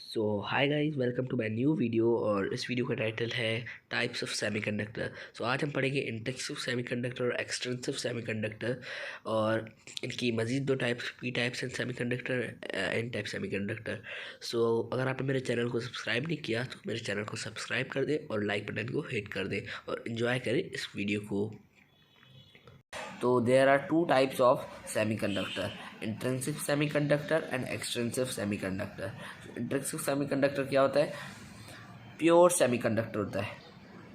So hi guys, welcome to my new video. और इस video का टाइटल है टाइप्स ऑफ सेमीकंडक्टर। सो आज हम पढ़ेंगे इंटेंसिव सेमीकंडक्टर और एक्सटेंसिव सेमीकंडक्टर, और इनकी मज़ीद दो types, P types and semiconductor, N type semiconductor. So अगर आपने मेरे चैनल को सब्सक्राइब नहीं किया तो मेरे चैनल को सब्सक्राइब कर दें और लाइक बटन को हिट कर दें और इन्जॉय करें इस वीडियो को। तो there are two types of semiconductor, intrinsic semiconductor and extrinsic semiconductor. Intrinsic semiconductor क्या होता है? प्योर सेमीकंडक्टर होता है।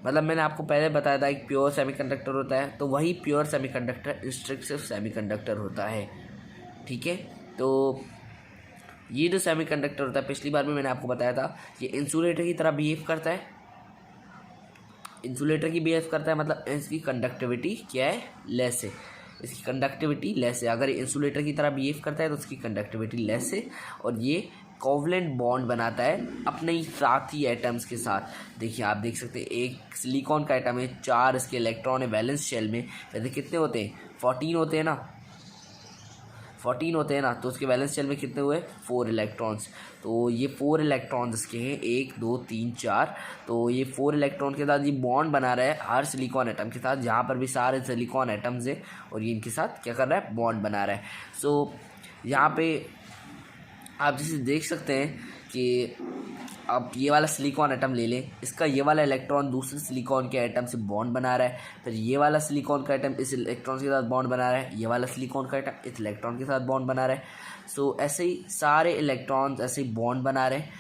मतलब मैंने आपको पहले बताया था एक प्योर सेमीकंडक्टर होता है, तो वही प्योर सेमीकंडक्टर इंट्रिंसिक सेमीकंडक्टर होता है। ठीक है, तो ये जो सेमीकंडक्टर होता है, पिछली बार भी मैंने आपको बताया था, ये इंसुलेटर की तरह बिहेव करता है। इंसुलेटर की बिहेव करता है मतलब इसकी कंडक्टिविटी क्या है? लेस है। इसकी कंडक्टिविटी लेस है। अगर ये इंसुलेटर की तरह बिहेव करता है तो उसकी कंडक्टिविटी लेस है, और ये कोवलेंट बॉन्ड बनाता है अपने ही साथी एटम्स के साथ। देखिए, आप देख सकते हैं एक सिलिकॉन का एटम है, 4 इसके इलेक्ट्रॉन है वैलेंस शेल में। वैसे कितने होते हैं? 14 होते हैं ना। 14 होते हैं ना, तो उसके वैलेंस शेल में कितने हुए? 4 इलेक्ट्रॉन्स। तो ये 4 इलेक्ट्रॉन्स इसके हैं, 1 2 3 4। तो ये 4 इलेक्ट्रॉन के साथ ये बॉन्ड बना रहा है हर सिलिकॉन एटम के साथ, जहाँ पर भी सारे सिलिकॉन एटम्स हैं, और ये इनके साथ क्या कर रहा है? बॉन्ड बना रहा है। सो यहाँ पे आप जैसे देख सकते हैं कि आप ये वाला सिलिकॉन एटम ले लें, इसका ये वाला इलेक्ट्रॉन दूसरे सिलिकॉन के एटम से बॉन्ड बना रहा है, फिर ये वाला सिलिकॉन का एटम इस इलेक्ट्रॉन के साथ बॉन्ड बना रहा है, ये वाला सिलिकॉन का एटम इस इलेक्ट्रॉन के साथ बॉन्ड बना रहा है। सो ऐसे ही सारे इलेक्ट्रॉन्स ऐसे ही बॉन्ड बना रहे हैं।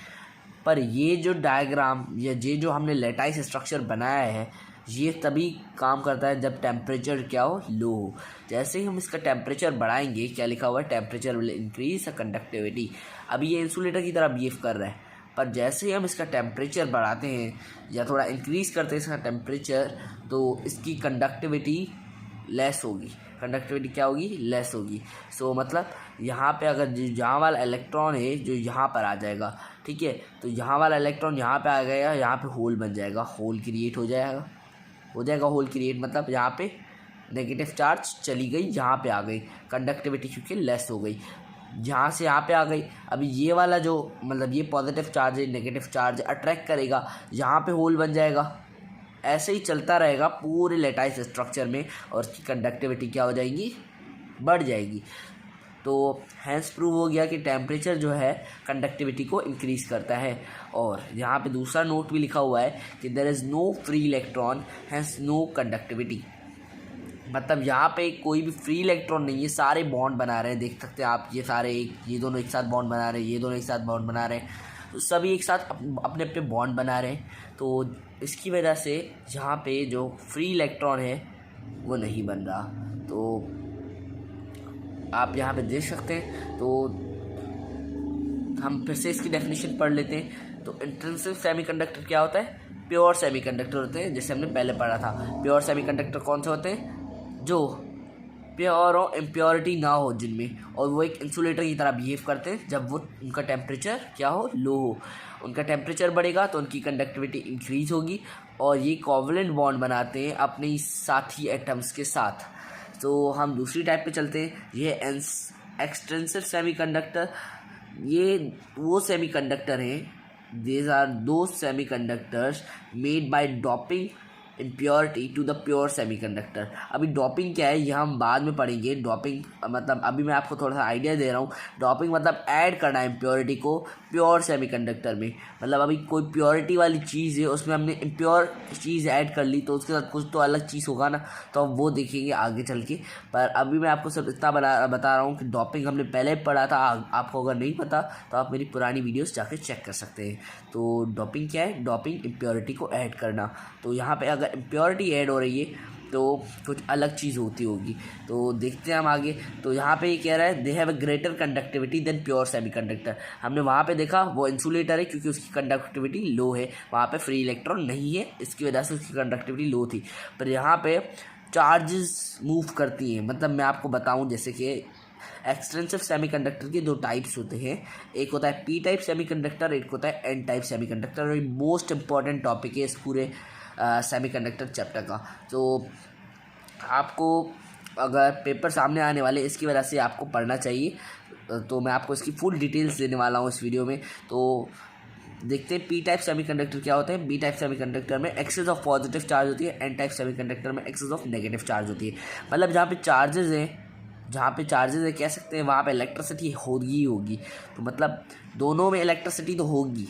पर ये जो डायग्राम या ये जो हमने लेटाइस स्ट्रक्चर बनाया है, ये तभी काम करता है जब टेम्परेचर क्या हो? लो हो। जैसे ही हम इसका टेम्परेचर बढ़ाएंगे, क्या लिखा हुआ है? Temperature will increase conductivity. अभी ये इंसुलेटर की तरह बिहेव कर रहा है, पर जैसे ही हम इसका टेम्परेचर बढ़ाते हैं या थोड़ा इंक्रीज़ करते हैं इसका टेम्परेचर, तो इसकी कंडक्टिविटी लेस होगी। कंडक्टिविटी क्या होगी? लेस होगी। सो मतलब यहाँ पे अगर जहाँ वाला इलेक्ट्रॉन है जो यहाँ पर आ जाएगा, ठीक है, तो यहाँ वाला इलेक्ट्रॉन यहाँ पे आ गया, यहाँ पे होल बन जाएगा, होल क्रिएट हो जाएगा होल क्रिएट। मतलब यहाँ पे नेगेटिव चार्ज चली गई, यहाँ पे आ गई, कंडक्टिविटी क्योंकि लेस हो गई, यहाँ से यहाँ पे आ गई। अभी ये वाला जो मतलब ये पॉजिटिव चार्ज है, नेगेटिव चार्ज अट्रैक्ट करेगा, यहाँ पे होल बन जाएगा। ऐसे ही चलता रहेगा पूरे लेटाइस स्ट्रक्चर में, और उसकी कंडक्टिविटी क्या हो जाएगी? बढ़ जाएगी। तो हैंस प्रूव हो गया कि टेम्परेचर जो है कंडक्टिविटी को इंक्रीज़ करता है। और यहाँ पे दूसरा नोट भी लिखा हुआ है कि there is no free electron, hence no conductivity. मतलब यहाँ पे कोई भी फ्री इलेक्ट्रॉन नहीं है, सारे बॉन्ड बना रहे हैं। देख सकते हैं आप, ये सारे ये दोनों एक साथ बॉन्ड बना रहे हैं, ये दोनों एक साथ बॉन्ड बना रहे हैं, तो सभी एक साथ अपने अपने बॉन्ड बना रहे हैं। तो इसकी वजह से यहाँ पे जो फ्री इलेक्ट्रॉन है वो नहीं बन रहा। तो आप यहाँ पे देख सकते हैं। तो हम फिर से इसकी डेफिनेशन पढ़ लेते हैं। तो इंट्रिंसिक सेमीकंडक्टर क्या होता है? प्योर सेमीकंडक्टर होते हैं, जैसे हमने पहले पढ़ा था। प्योर सेमीकंडक्टर कौन से होते हैं? जो प्योर और इम्प्योरिटी ना हो जिनमें, और वो एक इंसुलेटर की तरह बिहेव करते हैं जब वो उनका टेम्परेचर क्या हो? लो हो। उनका टेम्परेचर बढ़ेगा तो उनकी कंडक्टिविटी इंक्रीज होगी, और ये कोवलेंट बॉन्ड बनाते हैं अपने साथी एटम्स के साथ। तो हम दूसरी टाइप पे चलते हैं। ये एक्सटेंसिव सेमीकंडक्टर। ये वो सेमीकंडक्टर हैं, these are those semiconductors made by doping impurity to the pure semiconductor। अभी डॉपिंग क्या है ये हम बाद में पढ़ेंगे। डॉपिंग मतलब अभी मैं आपको थोड़ा सा आइडिया दे रहा हूँ। डॉपिंग मतलब ऐड करना है इम्प्योरिटी को प्योर सेमीकंडक्टर में। मतलब अभी कोई प्योरिटी वाली चीज़ है, उसमें हमने इम्प्योर चीज़ ऐड कर ली, तो उसके साथ कुछ तो अलग चीज़ होगा ना, तो हम वो देखेंगे आगे चल के। पर अभी मैं आपको सिर्फ इतना बता रहा हूँ कि डॉपिंग हमने पहले पढ़ा था। आपको अगर नहीं पता तो आप मेरी पुरानी वीडियोस जाके चेक कर सकते हैं। तो डॉपिंग क्या है? डॉपिंग इम्प्योरिटी को ऐड करना। तो यहाँ पे अगर इम्प्योरिटी ऐड हो रही है तो कुछ अलग चीज़ होती होगी। तो देखते हैं हम आगे। तो यहाँ पे ये कह रहा है they have a greater conductivity than pure semiconductor. हमने वहाँ पे देखा वो इंसुलेटर है क्योंकि उसकी कंडक्टिविटी लो है, वहाँ पे फ्री इलेक्ट्रॉन नहीं है, इसकी वजह से उसकी कंडक्टिविटी लो थी। पर यहाँ पे चार्जेस मूव करती हैं। मतलब मैं आपको बताऊँ, जैसे कि एक्सटेंसिव सेमीकंडक्टर के दो टाइप्स होते हैं। एक होता है पी टाइप सेमीकंडक्टर, एक होता है एन टाइप सेमीकंडक्टर। और ये मोस्ट इंपॉर्टेंट टॉपिक है इस पूरे सेमीकंडक्टर चैप्टर का। तो आपको अगर पेपर सामने आने वाले, इसकी वजह से आपको पढ़ना चाहिए। तो मैं आपको इसकी फुल डिटेल्स देने वाला हूँ इस वीडियो में। तो देखते हैं पी टाइप सेमीकंडक्टर क्या होते हैं। पी टाइप सेमीकंडक्टर में एक्सेस ऑफ पॉजिटिव चार्ज होती है, एन टाइप सेमीकंडक्टर में एक्सेस ऑफ नेगेटिव चार्ज होती है। मतलब जहाँ पे चार्जेस है कह सकते हैं वहाँ पे इलेक्ट्रिसिटी होगी होगी। तो मतलब दोनों में इलेक्ट्रिसिटी तो होगी,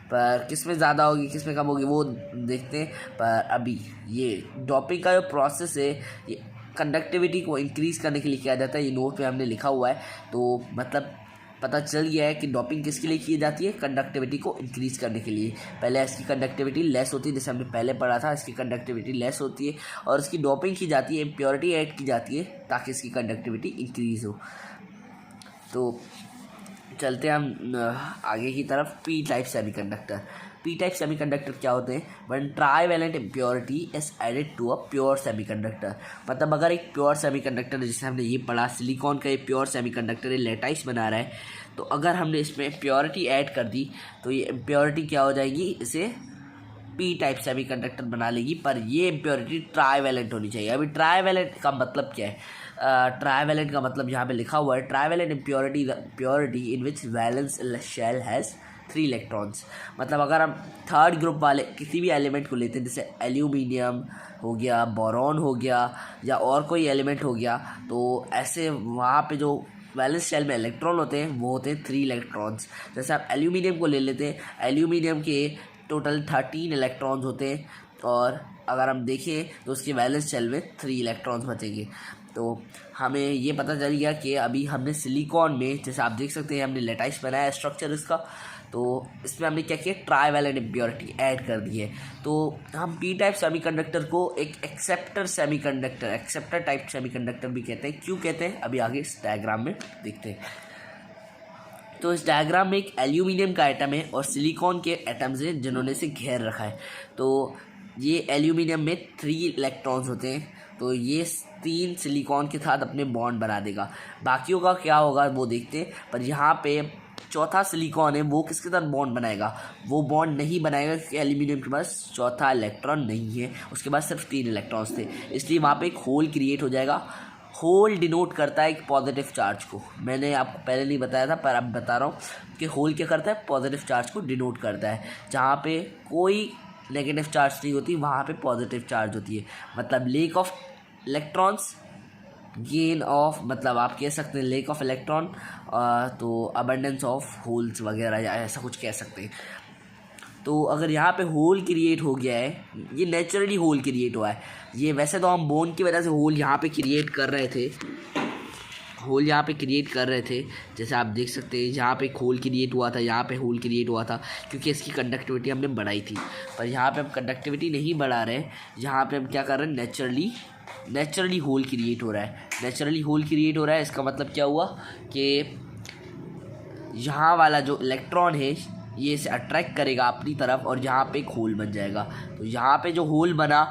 पर किस में ज़्यादा होगी किस में कम होगी वो देखते हैं। पर अभी ये डोपिंग का जो प्रोसेस है ये कंडक्टिविटी को इंक्रीज़ करने के लिए किया जाता है। ये नोट पे हमने लिखा हुआ है, तो मतलब पता चल गया है कि डोपिंग किसके लिए की जाती है, कंडक्टिविटी को इंक्रीज़ करने के लिए। पहले इसकी कंडक्टिविटी लेस होती है, जैसे हमने पहले पढ़ा था, इसकी कंडक्टिविटी लेस होती है और इसकी डोपिंग की जाती है, इम्प्योरिटी ऐड की जाती है ताकि इसकी कंडक्टिविटी इंक्रीज़ हो। तो चलते हैं हम आगे की तरफ। P type semiconductor. P type semiconductor क्या होते हैं, when trivalent impurity is added to a pure semiconductor. मतलब अगर एक प्योर सेमीकंडक्टर, जैसे हमने ये पढ़ा सिलिकॉन का एक प्योर सेमीकंडक्टर है, लेटाइस बना रहा है, तो अगर हमने इसमें इम्प्योरिटी ऐड कर दी तो ये इम्प्योरिटी क्या हो जाएगी, इसे पी टाइप सेमीकंडक्टर बना लेगी। पर ये इम्प्योरिटी ट्राइवेलेंट होनी चाहिए। अभी ट्राइवेलेंट का मतलब क्या है, ट्राइवेलेंट का मतलब यहाँ पे लिखा हुआ है, trivalent impurity in which valence shell has 3 electrons. मतलब अगर हम थर्ड ग्रुप वाले किसी भी एलिमेंट को लेते हैं, जैसे एल्यूमिनियम हो गया, बोरॉन हो गया या और कोई एलिमेंट हो गया, तो ऐसे वहाँ पे जो वैलेंस शेल में इलेक्ट्रॉन होते हैं वो होते हैं 3 इलेक्ट्रॉन्स। जैसे आप एल्यूमिनियम को ले लेते हैं, एल्यूमिनियम के टोटल 13 इलेक्ट्रॉन्स होते हैं और अगर हम देखें तो उसके वैलेंस शेल में 3 इलेक्ट्रॉन्स बचेंगे। तो हमें ये पता चल गया कि अभी हमने सिलिकॉन में, जैसे आप देख सकते हैं हमने लेटाइस बनाया स्ट्रक्चर इसका, तो इसमें हमने क्या किया, ट्राइवेलेंट इम्प्योरिटी ऐड कर दी है। तो हम पी टाइप सेमीकंडक्टर को एक एक्सेप्टर टाइप सेमीकंडक्टर भी कहते हैं। क्यों कहते हैं अभी आगे इस डायग्राम में देखते हैं। तो इस डायग्राम में एक एल्यूमिनियम का एटम है और सिलिकॉन के एटम्स हैं जिन्होंने इसे घेर रखा है। तो ये एल्यूमिनियम में 3 इलेक्ट्रॉन्स होते हैं, तो ये 3 सिलिकॉन के साथ अपने बॉन्ड बना देगा। बाकियों का क्या होगा वो देखते हैं। पर यहाँ पे चौथा सिलिकॉन है, वो किसके साथ बॉन्ड बनाएगा, वो बॉन्ड नहीं बनाएगा क्योंकि एल्यूमिनियम के पास चौथा इलेक्ट्रॉन नहीं है, उसके पास सिर्फ 3 इलेक्ट्रॉन्स थे, इसलिए वहाँ पे एक होल क्रिएट हो जाएगा। होल डिनोट करता है एक पॉजिटिव चार्ज को। मैंने आपको पहले नहीं बताया था पर अब बता रहा हूँ कि होल क्या करता है, पॉजिटिव चार्ज को डिनोट करता है। जहाँ पे कोई नेगेटिव चार्ज नहीं होती वहाँ पे पॉजिटिव चार्ज होती है। मतलब lake of electrons, gain of, मतलब आप कह सकते हैं लेक ऑफ इलेक्ट्रॉन, तो अबंडेंस ऑफ होल्स वगैरह या ऐसा कुछ कह सकते हैं। तो अगर यहाँ पे होल क्रिएट हो गया है, ये नेचुरली होल क्रिएट हुआ है। ये वैसे तो हम बोन की वजह से होल यहाँ पे क्रिएट कर रहे थे, जैसे आप देख सकते हैं यहाँ पे होल क्रिएट हुआ था, यहाँ पे होल क्रिएट हुआ था क्योंकि इसकी कंडक्टिविटी हमने बढ़ाई थी। पर यहाँ पे हम कंडक्टिविटी नहीं बढ़ा रहे, यहाँ पे हम क्या कर रहे हैं, नेचुरली होल क्रिएट हो रहा है। नेचुरली होल क्रिएट हो रहा है, इसका मतलब क्या हुआ कि यहाँ वाला जो इलेक्ट्रॉन है ये इसे अट्रैक्ट करेगा अपनी तरफ और यहाँ पे एक होल बन जाएगा। तो यहाँ पे जो होल बना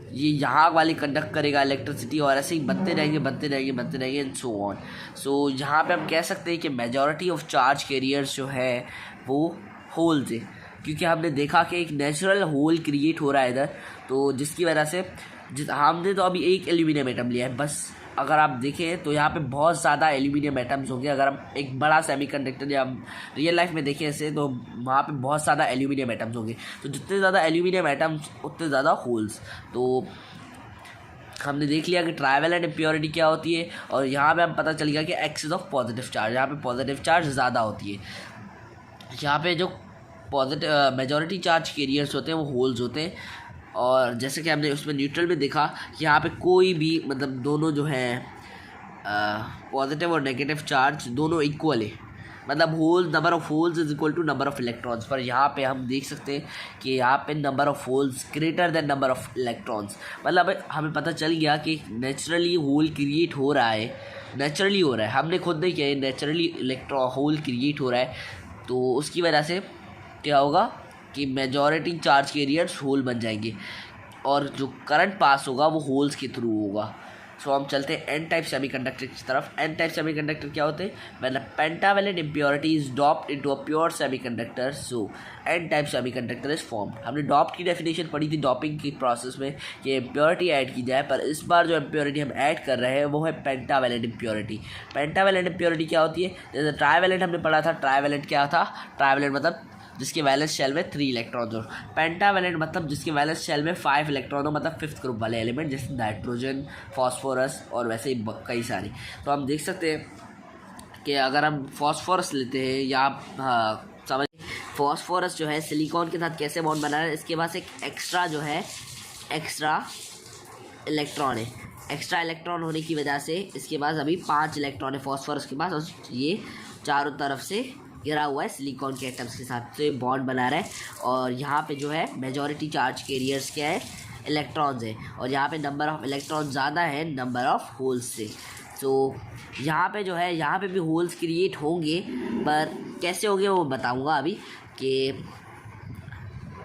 ये यहाँ वाले कंडक्ट करेगा इलेक्ट्रिसिटी और ऐसे ही बनते रहेंगे एंड सो ऑन। सो यहाँ पे हम कह सकते हैं कि मेजॉरिटी ऑफ चार्ज कैरियर्स जो है वो होल्स है, क्योंकि हमने देखा कि एक नेचुरल होल क्रिएट हो रहा है इधर। तो जिसकी वजह से हमने तो अभी एक एल्यूमिनियम एटम लिया है बस। अगर आप देखें तो यहाँ पे बहुत ज़्यादा एल्यूमिनियम एटम्स होंगे। अगर हम एक बड़ा सेमीकंडक्टर या रियल लाइफ में देखें ऐसे, तो वहाँ पे बहुत ज़्यादा एल्यूमिनियम एटम्स होंगे। तो जितने ज़्यादा एल्यूमिनियम एटम्स उतने ज़्यादा होल्स। तो हमने देख लिया कि ट्राइवेलेंट इम्प्योरिटी क्या होती है और यहाँ पे हम पता चल गया कि एक्सेस ऑफ पॉजिटिव चार्ज, यहाँ पे पॉजिटिव चार्ज ज़्यादा होती है। यहाँ पे जो पॉजिटिव मेजॉरिटी चार्ज कैरियर्स होते हैं वो होल्स होते हैं। और जैसे कि हमने उसमें न्यूट्रल में देखा कि यहाँ पे कोई भी, मतलब दोनों जो हैं पॉजिटिव और नेगेटिव चार्ज दोनों इक्वल है। मतलब hole, number of holes is equal to number of electrons. पर यहाँ पे हम देख सकते हैं कि यहाँ पे number of holes greater than number of electrons. मतलब हमें पता चल गया कि नेचुरली होल क्रिएट हो रहा है, नेचुरली हो रहा है, हमने खुद नहीं किया, नेचुरली होल क्रिएट हो रहा है। तो उसकी वजह से क्या होगा कि मेजॉरिटी चार्ज कैरियर्स होल बन जाएंगे और जो करंट पास होगा वो होल्स के थ्रू होगा। सो हम चलते हैं एन टाइप सेमीकंडक्टर की तरफ। एन टाइप सेमीकंडक्टर क्या होते हैं, मतलब pentavalent impurity is doped into a pure semiconductor, so N type semiconductor is formed. हमने डॉप्ड की डेफिनेशन पढ़ी थी डॉपिंग की प्रोसेस में कि इम्प्योरिटी ऐड की जाए, पर इस बार जो इम्प्योरिटी हम ऐड कर रहे हैं वो है पेंटावेलेंट इम्प्योरिटी। पेंटावेलेंट इम्प्योरिटी क्या होती है, जैसे ट्राइवेलेंट हमने पढ़ा था, ट्राइवेलेंट क्या था, ट्राइवेलेंट मतलब जिसके वैलेंस शेल में 3 इलेक्ट्रॉन हो। पेंटावैलेंट मतलब जिसके वैलेंस शेल में 5 इलेक्ट्रॉन हो, मतलब 5th ग्रुप वाले एलिमेंट जैसे नाइट्रोजन, फास्फोरस और वैसे ही कई सारे। तो हम देख सकते हैं कि अगर हम फास्फोरस लेते हैं या समझ, फास्फोरस जो है सिलिकॉन के साथ कैसे बॉन्ड बना रहा है, इसके पास एक एक्स्ट्रा जो है एक्स्ट्रा इलेक्ट्रॉन है। एक्स्ट्रा इलेक्ट्रॉन होने की वजह से इसके पास अभी 5 इलेक्ट्रॉन है फास्फोरस के पास, और ये चारों तरफ से घिरा हुआ है सिलिकॉन के एटम्स के साथ, तो ये बॉन्ड बना रहा है। और यहाँ पे जो है मेजॉरिटी चार्ज कैरियर्स क्या है, इलेक्ट्रॉन्स है, और यहाँ पे नंबर ऑफ इलेक्ट्रॉन ज़्यादा है नंबर ऑफ होल्स से। तो यहाँ पे जो है यहाँ पे भी होल्स क्रिएट होंगे, पर कैसे होंगे वो बताऊँगा अभी कि,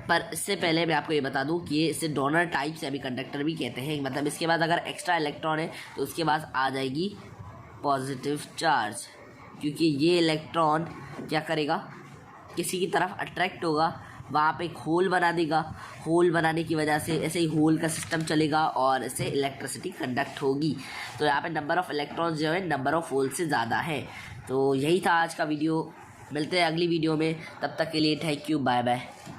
पर इससे पहले मैं आपको ये बता दूं कि ये इसे डोनर टाइप से अभी कंडक्टर भी कहते हैं। मतलब इसके बाद अगर एक्स्ट्रा इलेक्ट्रॉन है तो उसके बाद आ जाएगी पॉजिटिव चार्ज, क्योंकि ये इलेक्ट्रॉन क्या करेगा, किसी की तरफ अट्रैक्ट होगा, वहाँ पे एक होल बना देगा। होल बनाने की वजह से ऐसे ही होल का सिस्टम चलेगा और इससे इलेक्ट्रिसिटी कंडक्ट होगी। तो यहाँ पे नंबर ऑफ़ इलेक्ट्रॉन्स जो है नंबर ऑफ़ होल से ज़्यादा है। तो यही था आज का वीडियो, मिलते हैं अगली वीडियो में, तब तक के लिए थैंक यू, बाय बाय।